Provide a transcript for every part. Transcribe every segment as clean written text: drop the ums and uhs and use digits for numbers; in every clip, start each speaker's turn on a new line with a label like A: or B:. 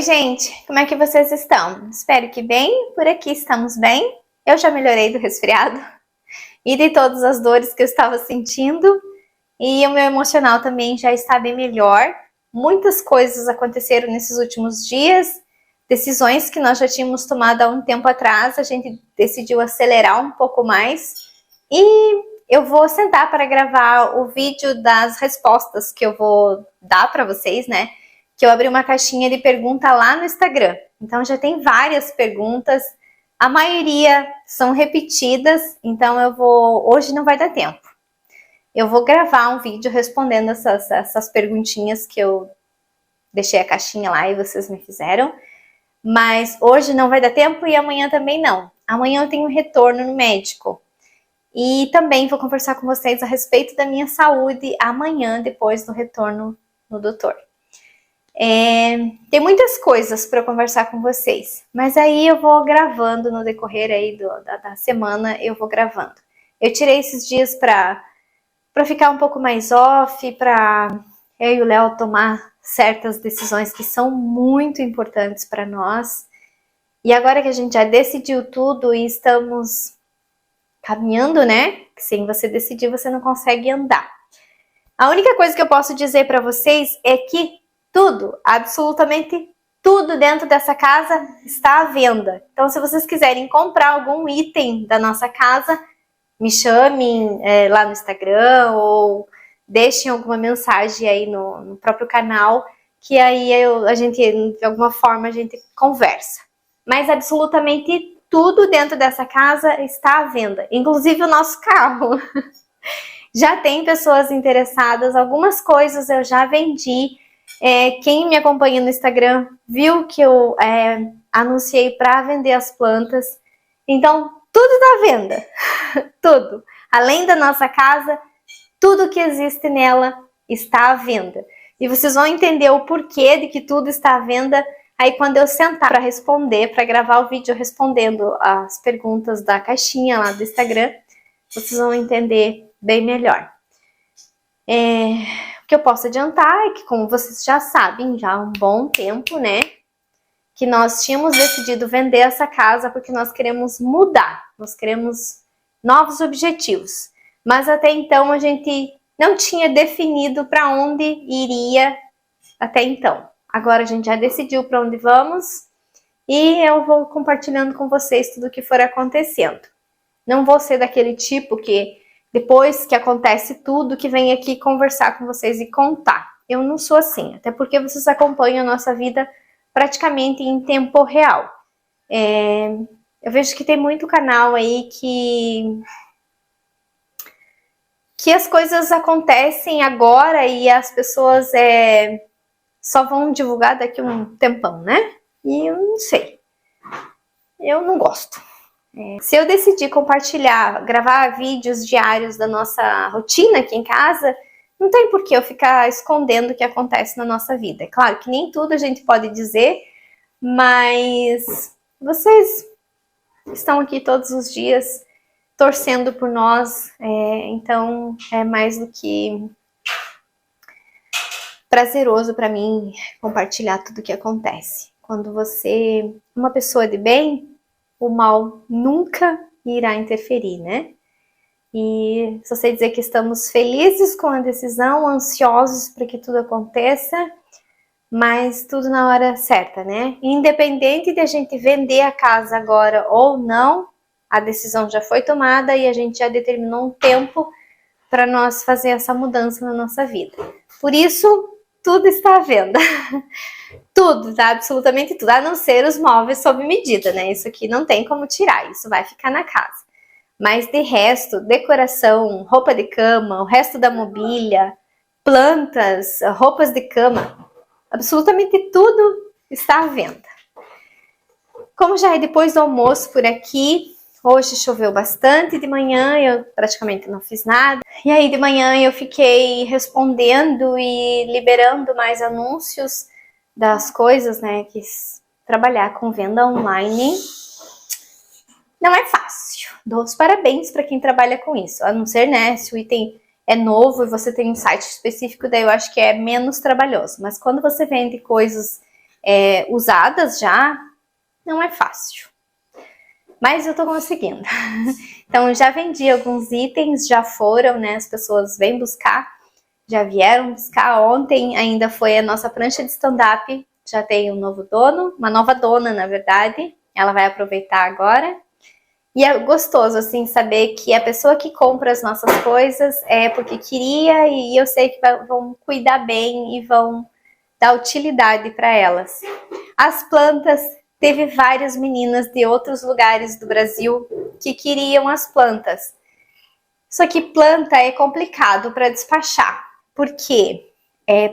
A: gente, como é que vocês estão? Espero que bem, por aqui estamos bem. Eu já melhorei do resfriado e de todas as dores que eu estava sentindo, e o meu emocional também já está bem melhor. Muitas coisas aconteceram nesses últimos dias, decisões que nós já tínhamos tomado há um tempo atrás, a gente decidiu acelerar um pouco mais, e eu vou sentar para gravar o vídeo das respostas que eu vou dar para vocês, né? Que eu abri uma caixinha de pergunta lá no Instagram. Então já tem várias perguntas, a maioria são repetidas, então hoje não vai dar tempo. Eu vou gravar um vídeo respondendo essas perguntinhas que eu deixei a caixinha lá e vocês me fizeram, mas hoje não vai dar tempo e amanhã também não. Amanhã eu tenho um retorno no médico e também vou conversar com vocês a respeito da minha saúde amanhã, depois do retorno no doutor. Tem muitas coisas para conversar com vocês, mas aí eu vou gravando no decorrer aí da semana, eu vou gravando. Eu tirei esses dias para ficar um pouco mais off, para eu e o Léo tomar certas decisões que são muito importantes para nós. E agora que a gente já decidiu tudo e estamos caminhando, né? Sem você decidir, você não consegue andar. A única coisa que eu posso dizer para vocês é que tudo, absolutamente tudo dentro dessa casa está à venda. Então, se vocês quiserem comprar algum item da nossa casa, me chamem lá no Instagram ou deixem alguma mensagem aí no próprio canal, que aí a gente, de alguma forma, a gente conversa. Mas absolutamente tudo dentro dessa casa está à venda, inclusive o nosso carro. Já tem pessoas interessadas, algumas coisas eu já vendi. Quem me acompanha no Instagram viu que eu anunciei para vender as plantas. Então, tudo está à venda. Tudo. Além da nossa casa, tudo que existe nela está à venda. E vocês vão entender o porquê de que tudo está à venda aí quando eu sentar para responder, para gravar o vídeo respondendo as perguntas da caixinha lá do Instagram. Vocês vão entender bem melhor. O que eu posso adiantar é que, como vocês já sabem, já há um bom tempo, né, que nós tínhamos decidido vender essa casa porque nós queremos mudar, nós queremos novos objetivos. Mas até então a gente não tinha definido para onde iria até então. Agora a gente já decidiu para onde vamos e eu vou compartilhando com vocês tudo o que for acontecendo. Não vou ser daquele tipo que depois que acontece tudo, que vem aqui conversar com vocês e contar. Eu não sou assim, até porque vocês acompanham a nossa vida praticamente em tempo real. Eu vejo que tem muito canal aí que as coisas acontecem agora e as pessoas só vão divulgar daqui a um tempão, né? E eu não sei. Eu não gosto. Se eu decidir compartilhar, gravar vídeos diários da nossa rotina aqui em casa, não tem por que eu ficar escondendo o que acontece na nossa vida. É claro que nem tudo a gente pode dizer, mas vocês estão aqui todos os dias torcendo por nós, então é mais do que prazeroso para mim compartilhar tudo o que acontece. Quando você é uma pessoa de bem, o mal nunca irá interferir, né? E só sei dizer que estamos felizes com a decisão, ansiosos para que tudo aconteça, mas tudo na hora certa, né? Independente de a gente vender a casa agora ou não, a decisão já foi tomada e a gente já determinou um tempo para nós fazer essa mudança na nossa vida. Por isso, tudo está à venda. Tudo, tá? Absolutamente tudo, a não ser os móveis sob medida, né? Isso aqui não tem como tirar, isso vai ficar na casa. Mas de resto, decoração, roupa de cama, o resto da mobília, plantas, roupas de cama, absolutamente tudo está à venda. Como já é depois do almoço por aqui, hoje choveu bastante, de manhã eu praticamente não fiz nada. E aí de manhã eu fiquei respondendo e liberando mais anúncios das coisas, né? Quis trabalhar com venda online. Não é fácil. Dou os parabéns para quem trabalha com isso. A não ser, né, se o item é novo e você tem um site específico, daí eu acho que é menos trabalhoso. Mas quando você vende coisas usadas já, não é fácil. Mas eu tô conseguindo. Então, já vendi alguns itens, já foram, né? As pessoas vêm buscar, já vieram buscar. Ontem ainda foi a nossa prancha de stand-up. Já tem um novo dono, uma nova dona, na verdade. Ela vai aproveitar agora. E é gostoso, assim, saber que a pessoa que compra as nossas coisas é porque queria e eu sei que vão cuidar bem e vão dar utilidade para elas. As plantas, teve várias meninas de outros lugares do Brasil que queriam as plantas. Só que planta é complicado para despachar, porque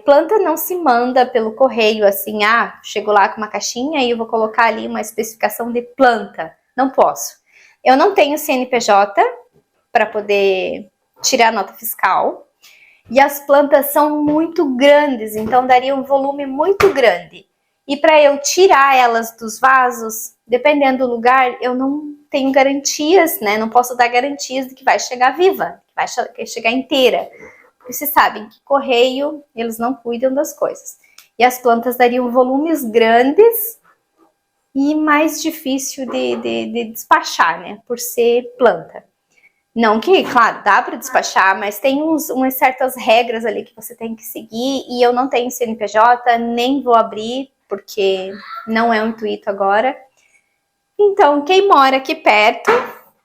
A: planta não se manda pelo correio assim, chego lá com uma caixinha e eu vou colocar ali uma especificação de planta. Não posso. Eu não tenho CNPJ para poder tirar a nota fiscal e as plantas são muito grandes, então daria um volume muito grande. E para eu tirar elas dos vasos, dependendo do lugar, eu não tenho garantias, né? Não posso dar garantias de que vai chegar viva, que vai chegar inteira. Porque vocês sabem que correio, eles não cuidam das coisas. E as plantas dariam volumes grandes e mais difícil de despachar, né? Por ser planta. Não que, claro, dá para despachar, mas tem umas certas regras ali que você tem que seguir e eu não tenho CNPJ, nem vou abrir, porque não é o intuito agora. Então, quem mora aqui perto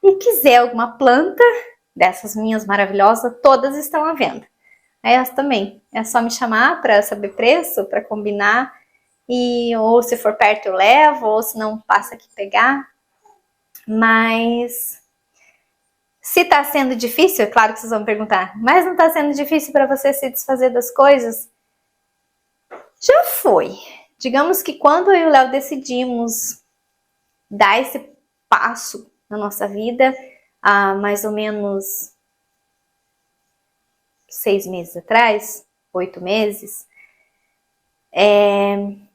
A: e quiser alguma planta dessas minhas maravilhosas, todas estão à venda. Elas também, é só me chamar para saber preço, para combinar, e ou se for perto eu levo, ou se não, passa aqui pegar. Mas se tá sendo difícil, é claro que vocês vão perguntar, mas não tá sendo difícil para você se desfazer das coisas? Já foi. Digamos que quando eu e o Léo decidimos dar esse passo na nossa vida, há mais ou menos 6 meses atrás, 8 meses,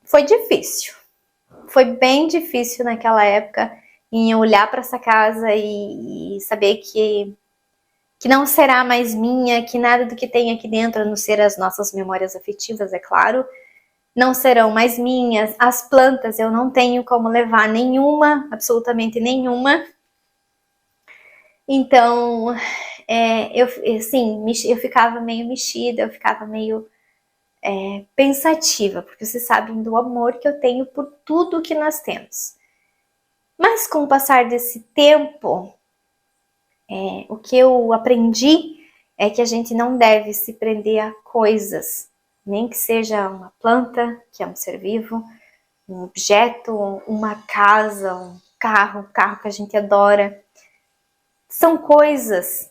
A: foi difícil. Foi bem difícil naquela época em olhar para essa casa e saber que não será mais minha, que nada do que tem aqui dentro, a não ser as nossas memórias afetivas, é claro, não serão mais minhas. As plantas eu não tenho como levar nenhuma, absolutamente nenhuma. Então, eu ficava meio mexida, eu ficava meio pensativa, porque vocês sabem do amor que eu tenho por tudo que nós temos. Mas com o passar desse tempo, o que eu aprendi é que a gente não deve se prender a coisas, nem que seja uma planta, que é um ser vivo, um objeto, uma casa, um carro que a gente adora. São coisas.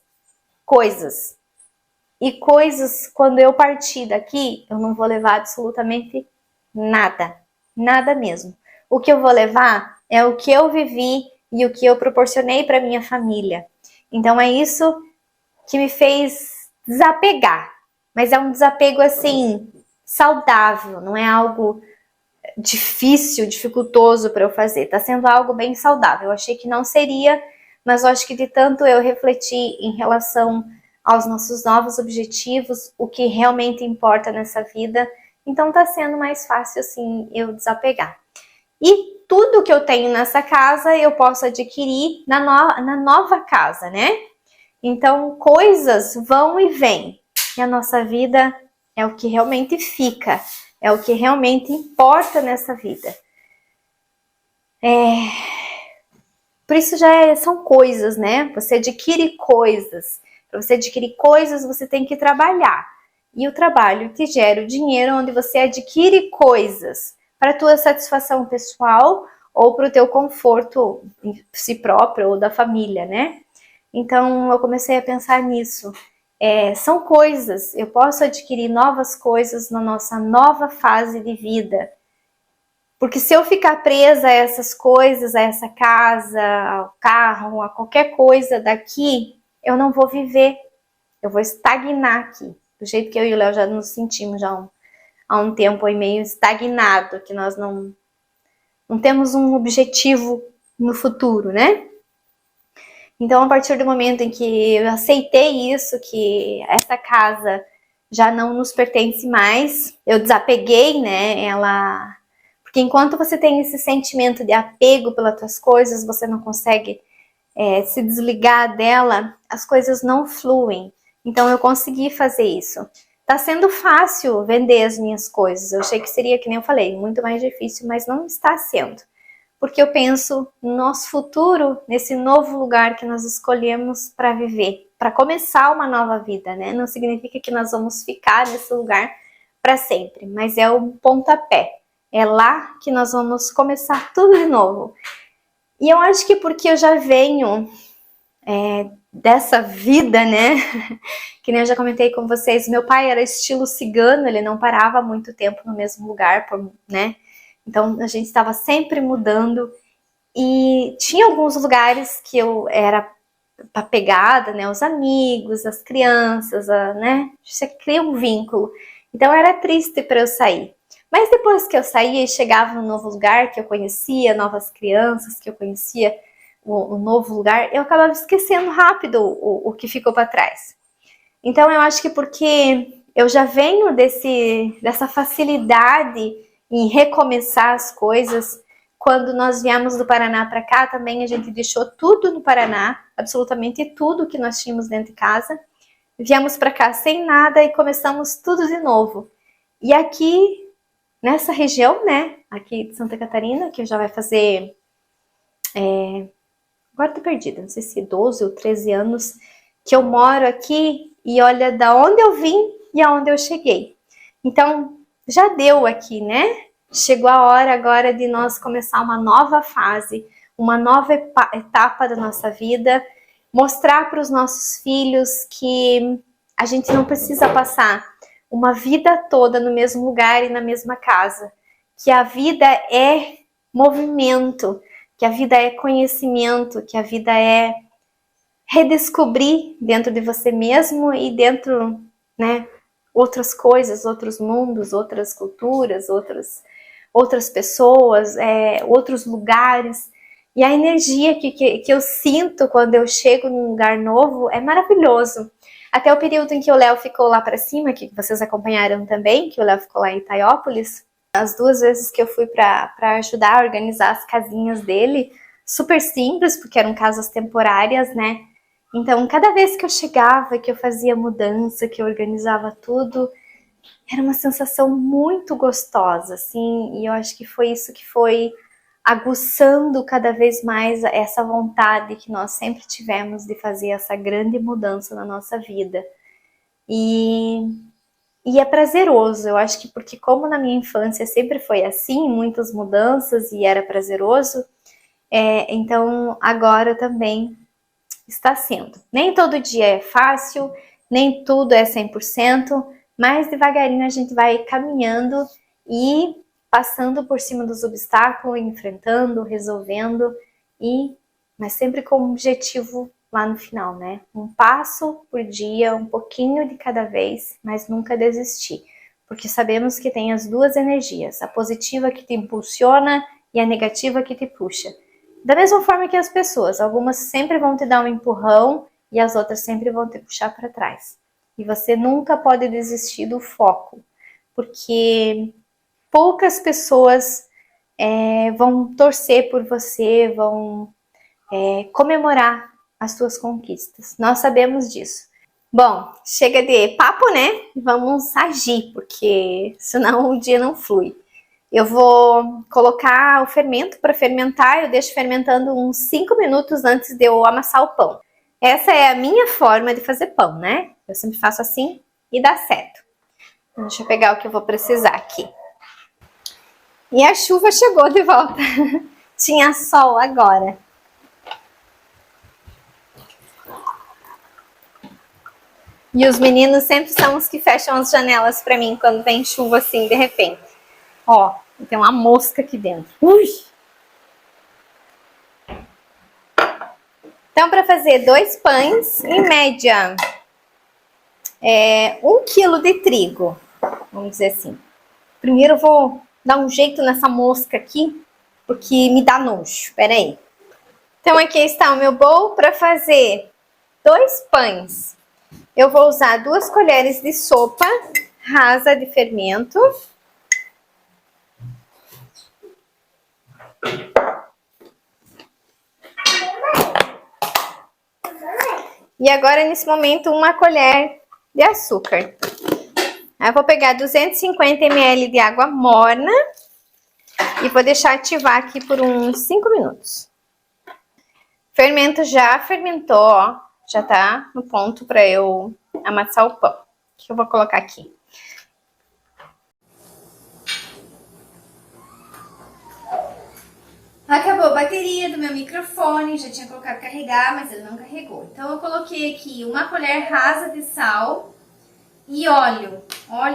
A: E coisas, quando eu partir daqui, eu não vou levar absolutamente nada. Nada mesmo. O que eu vou levar é o que eu vivi e o que eu proporcionei para minha família. Então é isso que me fez desapegar. Mas é um desapego assim, saudável, não é algo difícil, dificultoso para eu fazer. Tá sendo algo bem saudável. Eu achei que não seria, mas eu acho que de tanto eu refletir em relação aos nossos novos objetivos, o que realmente importa nessa vida, então tá sendo mais fácil assim eu desapegar. E tudo que eu tenho nessa casa eu posso adquirir na nova casa, né? Então coisas vão e vêm. E a nossa vida é o que realmente fica, é o que realmente importa nessa vida. Por isso são coisas, né? Você adquire coisas. Para você adquirir coisas, você tem que trabalhar. E o trabalho te gera o dinheiro onde você adquire coisas para a tua satisfação pessoal ou para o teu conforto em si próprio ou da família, né? Então, eu comecei a pensar nisso. São coisas, eu posso adquirir novas coisas na nossa nova fase de vida. Porque se eu ficar presa a essas coisas, a essa casa, ao carro, a qualquer coisa daqui, eu não vou viver, eu vou estagnar aqui. Do jeito que eu e o Léo já nos sentimos já há um tempo aí meio estagnado, que nós não temos um objetivo no futuro, né? Então, a partir do momento em que eu aceitei isso, que essa casa já não nos pertence mais, eu desapeguei, né, ela... Porque enquanto você tem esse sentimento de apego pelas tuas coisas, você não consegue se desligar dela, as coisas não fluem. Então eu consegui fazer isso. Tá sendo fácil vender as minhas coisas. Eu achei que seria, que nem eu falei, muito mais difícil, mas não está sendo. Porque eu penso no nosso futuro, nesse novo lugar que nós escolhemos para viver, para começar uma nova vida, né? Não significa que nós vamos ficar nesse lugar para sempre, mas é um pontapé. É lá que nós vamos começar tudo de novo. E eu acho que porque eu já venho dessa vida, né? Que nem eu já comentei com vocês, meu pai era estilo cigano, ele não parava muito tempo no mesmo lugar, né? Então a gente estava sempre mudando e tinha alguns lugares que eu era apegada, né? Os amigos, as crianças, né? Você cria um vínculo. Então era triste para eu sair. Mas depois que eu saía e chegava num novo lugar que eu conhecia, novas crianças que eu conhecia, o novo lugar, eu acabava esquecendo rápido o que ficou para trás. Então eu acho que porque eu já venho dessa facilidade em recomeçar as coisas, quando nós viemos do Paraná para cá, também a gente deixou tudo no Paraná, absolutamente tudo que nós tínhamos dentro de casa. Viemos para cá sem nada e começamos tudo de novo. E aqui, nessa região, né, aqui de Santa Catarina, que já vai fazer... agora tô perdida, não sei se 12 ou 13 anos que eu moro aqui e olha da onde eu vim e aonde eu cheguei. Então, já deu aqui, né? Chegou a hora agora de nós começar uma nova fase, uma nova etapa da nossa vida, mostrar para os nossos filhos que a gente não precisa passar uma vida toda no mesmo lugar e na mesma casa, que a vida é movimento, que a vida é conhecimento, que a vida é redescobrir dentro de você mesmo e dentro, né, outras coisas, outros mundos, outras culturas, outras pessoas, outros lugares. E a energia que eu sinto quando eu chego num lugar novo é maravilhoso. Até o período em que o Léo ficou lá para cima, que vocês acompanharam também, que o Léo ficou lá em Itaiópolis, as 2 vezes que eu fui para ajudar a organizar as casinhas dele, super simples, porque eram casas temporárias, né? Então, cada vez que eu chegava, que eu fazia mudança, que eu organizava tudo, era uma sensação muito gostosa, assim, e eu acho que foi isso que foi aguçando cada vez mais essa vontade que nós sempre tivemos de fazer essa grande mudança na nossa vida. E é prazeroso, eu acho que porque como na minha infância sempre foi assim, muitas mudanças e era prazeroso, então agora também está sendo. Nem todo dia é fácil, nem tudo é 100%, mas devagarinho a gente vai caminhando e passando por cima dos obstáculos, enfrentando, resolvendo, mas sempre com um objetivo lá no final, né? Um passo por dia, um pouquinho de cada vez, mas nunca desistir. Porque sabemos que tem as 2 energias, a positiva que te impulsiona e a negativa que te puxa. Da mesma forma que as pessoas, algumas sempre vão te dar um empurrão e as outras sempre vão te puxar para trás. E você nunca pode desistir do foco, porque poucas pessoas vão torcer por você, vão comemorar as suas conquistas. Nós sabemos disso. Bom, chega de papo, né? Vamos agir, porque senão o dia não flui. Eu vou colocar o fermento para fermentar, eu deixo fermentando uns 5 minutos antes de eu amassar o pão. Essa é a minha forma de fazer pão, né? Eu sempre faço assim e dá certo. Deixa eu pegar o que eu vou precisar aqui. E a chuva chegou de volta. Tinha sol agora. E os meninos sempre são os que fecham as janelas para mim quando vem chuva assim de repente. Ó, tem uma mosca aqui dentro. Ui! Então, para fazer 2 pães, em média, 1 quilo de trigo, vamos dizer assim. Primeiro eu vou dar um jeito nessa mosca aqui, porque me dá nojo. Pera aí. Então, aqui está o meu bowl para fazer 2 pães. Eu vou usar 2 colheres de sopa rasa de fermento. E agora, nesse momento, 1 colher de açúcar. Aí eu vou pegar 250 ml de água morna e vou deixar ativar aqui por uns 5 minutos. O fermento já fermentou, ó. Já tá no ponto para eu amassar o pão. O que eu vou colocar aqui? Acabou a bateria do meu microfone, já tinha colocado carregar, mas ele não carregou. Então eu coloquei aqui 1 colher rasa de sal e óleo.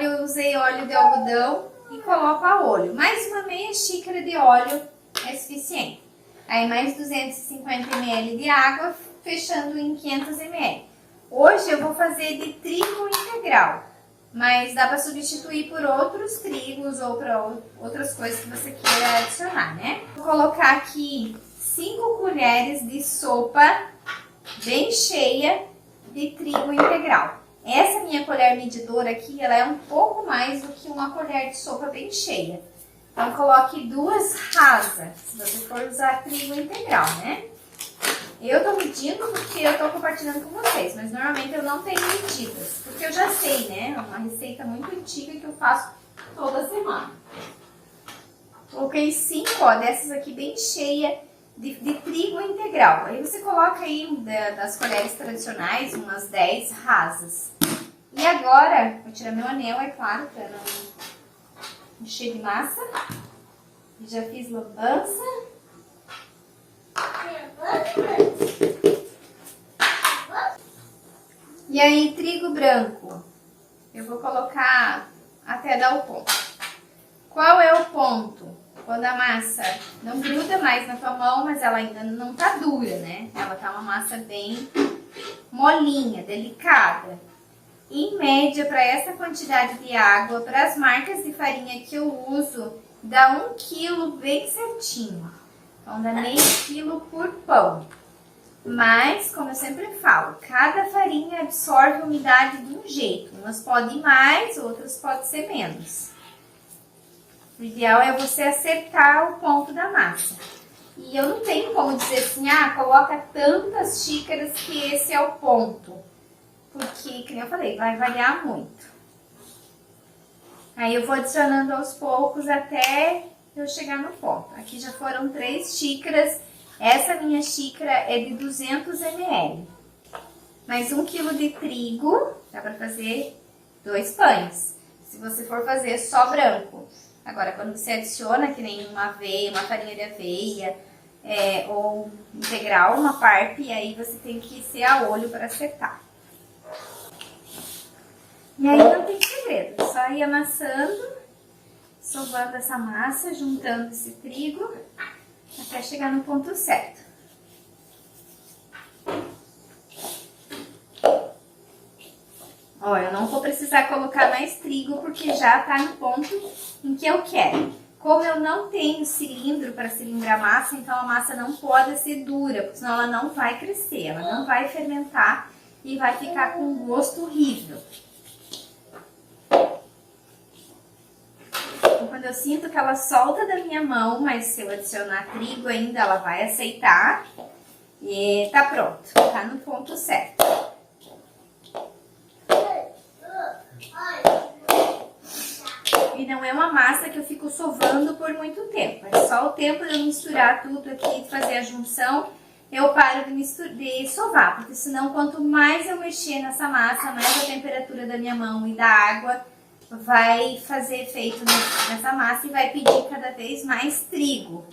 A: Eu usei óleo de algodão e coloco a olho. Mais uma meia xícara de óleo é suficiente. Aí mais 250 ml de água, fechando em 500 ml. Hoje eu vou fazer de trigo integral. Mas dá para substituir por outros trigos ou para outras coisas que você queira adicionar, né? Vou colocar aqui 5 colheres de sopa bem cheia de trigo integral. Essa minha colher medidora aqui, ela é um pouco mais do que 1 colher de sopa bem cheia. Então, coloque 2 rasas, se você for usar trigo integral, né? Eu tô medindo porque eu tô compartilhando com vocês, mas normalmente eu não tenho medidas, porque eu já sei, né? É uma receita muito antiga que eu faço toda semana. Coloquei 5, ó, dessas aqui bem cheia de trigo integral. Aí você coloca aí das colheres tradicionais, umas 10 rasas. E agora, vou tirar meu anel, é claro, pra não encher de massa. Já fiz lambança. E aí, trigo branco, eu vou colocar até dar o ponto. Qual é o ponto? Quando a massa não gruda mais na tua mão, mas ela ainda não tá dura, né? Ela tá uma massa bem molinha, delicada. Em média, para essa quantidade de água, para as marcas de farinha que eu uso, dá 1 quilo bem certinho. Então, dá meio quilo por pão. Mas, como eu sempre falo, cada farinha absorve umidade de um jeito. Umas podem ir mais, outras podem ser menos. O ideal é você acertar o ponto da massa. E eu não tenho como dizer assim, coloca tantas xícaras que esse é o ponto. Porque, como eu falei, vai variar muito. Aí eu vou adicionando aos poucos até eu chegar no ponto. Aqui já foram 3 xícaras. Essa minha xícara é de 200 ml. Mais 1 quilo de trigo, dá pra fazer 2 pães. Se você for fazer só branco. Agora, quando você adiciona, que nem uma aveia, uma farinha de aveia, ou integral, uma parpe, aí você tem que ser a olho para acertar. E aí não tem segredo, é só ir amassando, sovando essa massa, juntando esse trigo, até chegar no ponto certo. Ó, eu não vou precisar colocar mais trigo porque já tá no ponto em que eu quero. Como eu não tenho cilindro para cilindrar a massa, então a massa não pode ser dura, porque senão ela não vai crescer, ela não vai fermentar e vai ficar com um gosto horrível. Então, quando eu sinto que ela solta da minha mão, mas se eu adicionar trigo ainda, ela vai aceitar. E tá pronto, tá no ponto certo. E não é uma massa que eu fico sovando por muito tempo. É só o tempo de eu misturar tudo aqui, de fazer a junção, eu paro de sovar. Porque senão, quanto mais eu mexer nessa massa, mais a temperatura da minha mão e da água vai fazer efeito nessa massa e vai pedir cada vez mais trigo.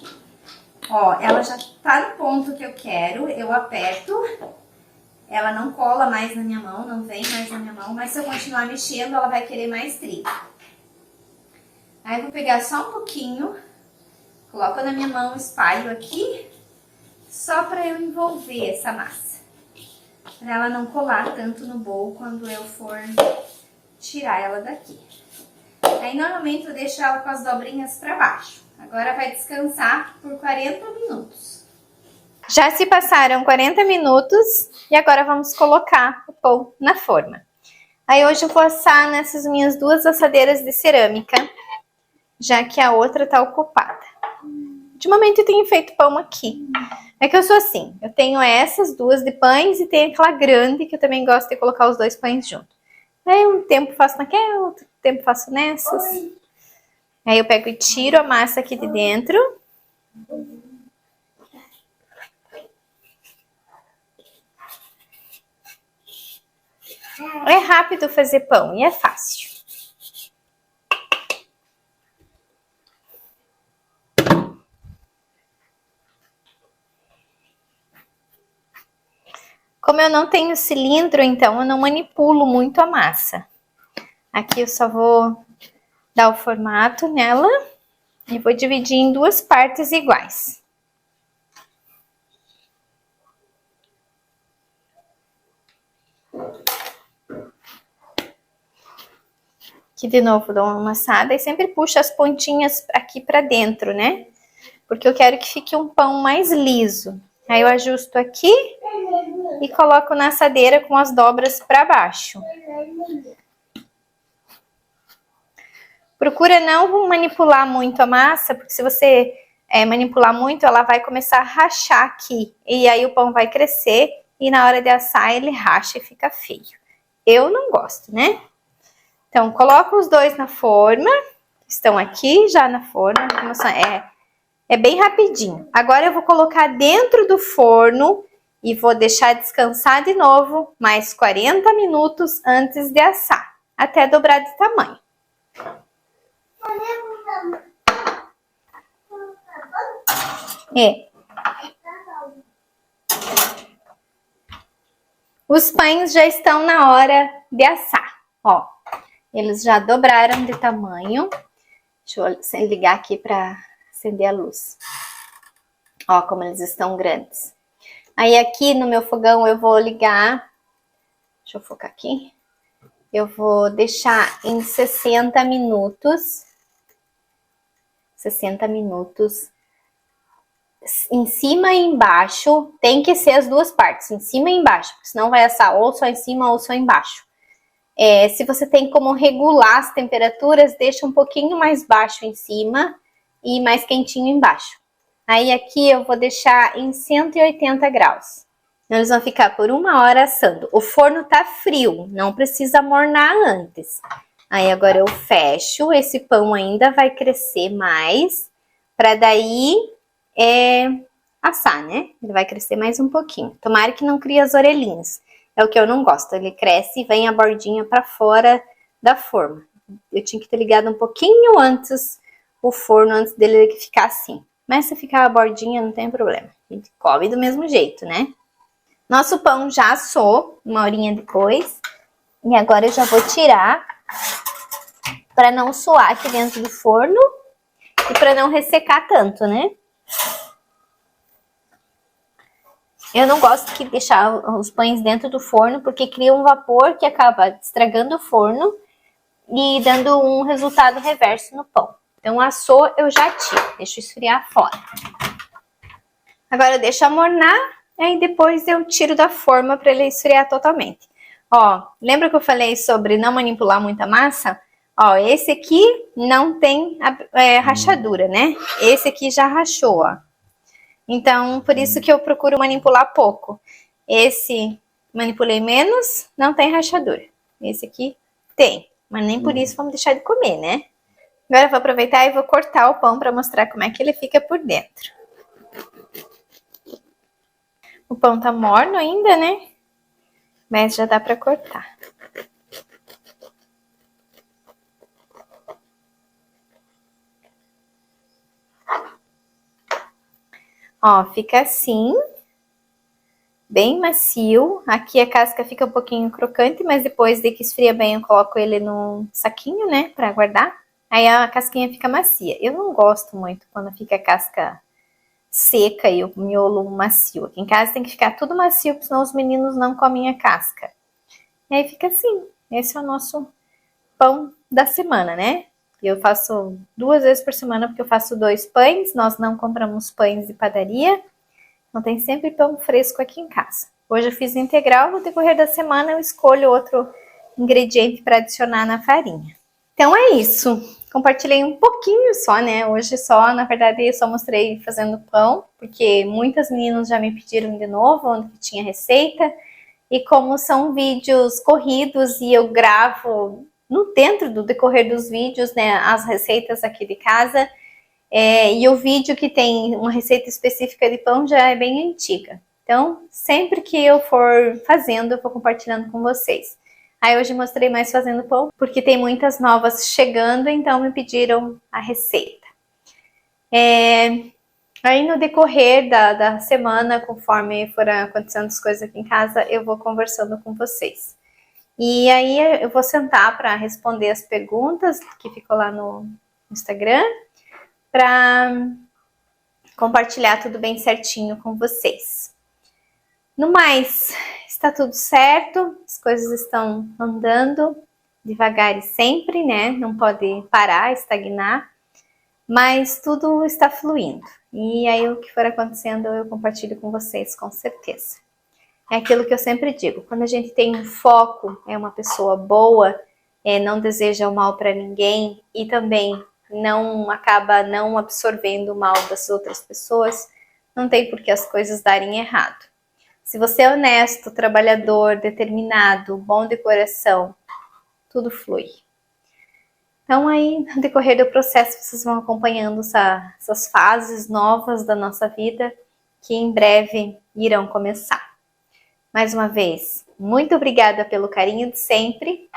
A: Ó, ela já tá no ponto que eu quero, eu aperto, ela não cola mais na minha mão, não vem mais na minha mão, mas se eu continuar mexendo, ela vai querer mais trigo. Aí eu vou pegar só um pouquinho, coloco na minha mão, espalho aqui, só para eu envolver essa massa. Para ela não colar tanto no bowl quando eu for tirar ela daqui. Aí normalmente eu deixo ela com as dobrinhas para baixo. Agora vai descansar por 40 minutos. Já se passaram 40 minutos e agora vamos colocar o pão na forma. Aí hoje eu vou assar nessas minhas 2 assadeiras de cerâmica, já que a outra tá ocupada. Ultimamente eu tenho feito pão aqui. É que eu sou assim, eu tenho essas duas de pães e tem aquela grande que eu também gosto de colocar os dois pães junto. Aí um tempo faço naquela, outro tempo faço nessas. Aí eu pego e tiro a massa aqui de dentro. É rápido fazer pão e é fácil. Como eu não tenho cilindro, então eu não manipulo muito a massa. Aqui eu só vou dar o formato nela e vou dividir em duas partes iguais. Aqui de novo dou uma amassada e sempre puxo as pontinhas aqui pra dentro, né? Porque eu quero que fique um pão mais liso. Aí eu ajusto aqui e coloco na assadeira com as dobras para baixo. Procura não manipular muito a massa, porque se você manipular muito, ela vai começar a rachar aqui. E aí o pão vai crescer e na hora de assar ele racha e fica feio. Eu não gosto, né? Então, coloco os dois na forma. Estão aqui já na forma. É bem rapidinho. Agora eu vou colocar dentro do forno e vou deixar descansar de novo mais 40 minutos antes de assar, até dobrar de tamanho. Os pães já estão na hora de assar, ó. Eles já dobraram de tamanho. Deixa eu ligar aqui para acender a luz. Ó, como eles estão grandes. Aí aqui no meu fogão eu vou ligar. Deixa eu focar aqui. Eu vou deixar em 60 minutos. 60 minutos. Em cima e embaixo. Tem que ser as duas partes, em cima e embaixo. Senão vai assar ou só em cima ou só embaixo. Se você tem como regular as temperaturas, deixa um pouquinho mais baixo em cima e mais quentinho embaixo. Aí aqui eu vou deixar em 180 graus. Eles vão ficar por 1 hora assando. O forno tá frio, não precisa amornar antes. Aí agora eu fecho, esse pão ainda vai crescer mais, para daí assar, né? Ele vai crescer mais um pouquinho. Tomara que não crie as orelhinhas. É o que eu não gosto, ele cresce e vem a bordinha para fora da forma. Eu tinha que ter ligado um pouquinho antes o forno, antes dele ficar assim. Mas se ficar a bordinha, não tem problema. A gente come do mesmo jeito, né? Nosso pão já assou, 1 horinha depois. E agora eu já vou tirar para não suar aqui dentro do forno e para não ressecar tanto, né? Eu não gosto de deixar os pães dentro do forno porque cria um vapor que acaba estragando o forno e dando um resultado reverso no pão. Então assou, eu já tiro, deixo esfriar fora. Agora eu deixo amornar, aí depois eu tiro da forma para ele esfriar totalmente. Ó, lembra que eu falei sobre não manipular muita massa? Ó, esse aqui não tem rachadura, né? Esse aqui já rachou, ó. Então, por isso que eu procuro manipular pouco. Esse manipulei menos, não tem rachadura. Esse aqui tem, mas nem por isso vamos deixar de comer, né? Agora eu vou aproveitar e vou cortar o pão para mostrar como é que ele fica por dentro. O pão tá morno ainda, né? Mas já dá para cortar. Ó, fica assim, bem macio. Aqui a casca fica um pouquinho crocante, mas depois de que esfria bem eu coloco ele no saquinho, né, para guardar. Aí a casquinha fica macia. Eu não gosto muito quando fica a casca seca e o miolo macio. Aqui em casa tem que ficar tudo macio, porque senão os meninos não comem a casca. E aí fica assim. Esse é o nosso pão da semana, né? Eu faço 2 vezes por semana porque eu faço 2 pães. Nós não compramos pães de padaria. Então tem sempre pão fresco aqui em casa. Hoje eu fiz integral, no decorrer da semana eu escolho outro ingrediente para adicionar na farinha. Então é isso. compartilhei um pouquinho só, né? Hoje só, na verdade, eu só mostrei fazendo pão, porque muitas meninas já me pediram de novo onde tinha receita. E como são vídeos corridos e eu gravo dentro do decorrer dos vídeos, né, as receitas aqui de casa, e o vídeo que tem uma receita específica de pão já é bem antiga. Então, sempre que eu for fazendo, eu vou compartilhando com vocês. Aí hoje mostrei mais fazendo pão, porque tem muitas novas chegando, então me pediram a receita. Aí no decorrer da semana, conforme foram acontecendo as coisas aqui em casa, eu vou conversando com vocês. E aí eu vou sentar para responder as perguntas que ficou lá no Instagram, para compartilhar tudo bem certinho com vocês. No mais, está tudo certo, as coisas estão andando devagar e sempre, né? Não pode parar, estagnar, mas tudo está fluindo. E aí o que for acontecendo eu compartilho com vocês, com certeza. É aquilo que eu sempre digo, quando a gente tem um foco, é uma pessoa boa, não deseja o mal para ninguém e também não acaba não absorvendo o mal das outras pessoas, não tem por que as coisas darem errado. Se você é honesto, trabalhador, determinado, bom de coração, tudo flui. Então aí, no decorrer do processo, vocês vão acompanhando essas fases novas da nossa vida, que em breve irão começar. Mais uma vez, muito obrigada pelo carinho de sempre.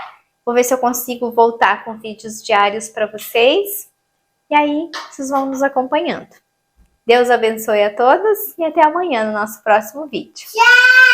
A: Vou ver se eu consigo voltar com vídeos diários para vocês. E aí, vocês vão nos acompanhando. Deus abençoe a todos e até amanhã no nosso próximo vídeo. Tchau!